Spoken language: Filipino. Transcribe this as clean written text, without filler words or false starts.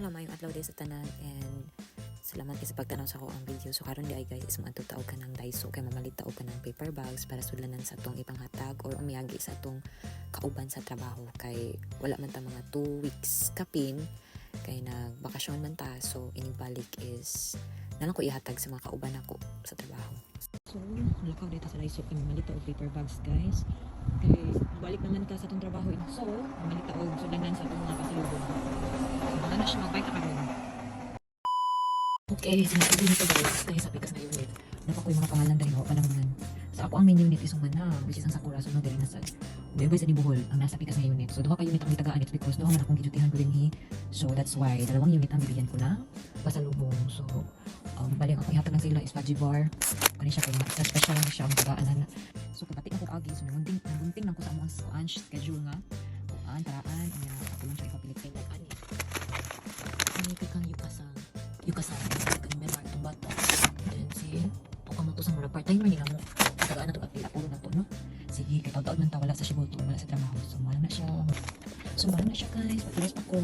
Wala mayong adlaw day sa tanan and salamat kasi pagtanaw sa ako ang video. So karon di guys, mga taog ka ng Daiso kay mamalita og ka ng paper bags para sudlanan sa atong ipanghatag or umiyagi sa atong kauban sa trabaho kay wala man ta mga 2 weeks kapin kay nagbakasyon man ta. So ining balik is nalang ko ihatag sa mga kauban ako sa trabaho. So nalakaw dito sa Daiso kay mamalita og paper bags guys. Kay balik naman ta sa atong trabaho. So mamalita og sudlanan sa atong mga pasalubong. Mga na siya magbay ka karon. Okay, sinasabi nito guys, kaya sa pikas na unit. Napa ko yung mga pangalan dahil ako panaman. Sa ako ang main unit is na, which is ang Sakura, so no, dali na sa Bebay sa Nibuhol, ang nasa pikas na unit. So, duha ka unit ang itagaan, it's because duha man akong gidutihan ko rin So, that's why, dalawang unit ang bibigyan ko na pasalubong. So, balik ako ihatag ng sila is Fudgy Bar. Kani siya kaya, sa special lang siya ang tagaan na. So, pagdating ako agi, so nagunting lang ko sa among schedule nga. Kuan, taraan, ako lang siya ipapilit kayo like ani. Ani kang yukasan kani member itong bata then si tukang mo to sa mura part-timer nila mo tagaan na to at pila na to no sige kay taud-taud man ta wala sa Cebu wala sa trabaho so mala na siya guys patuloy pa ko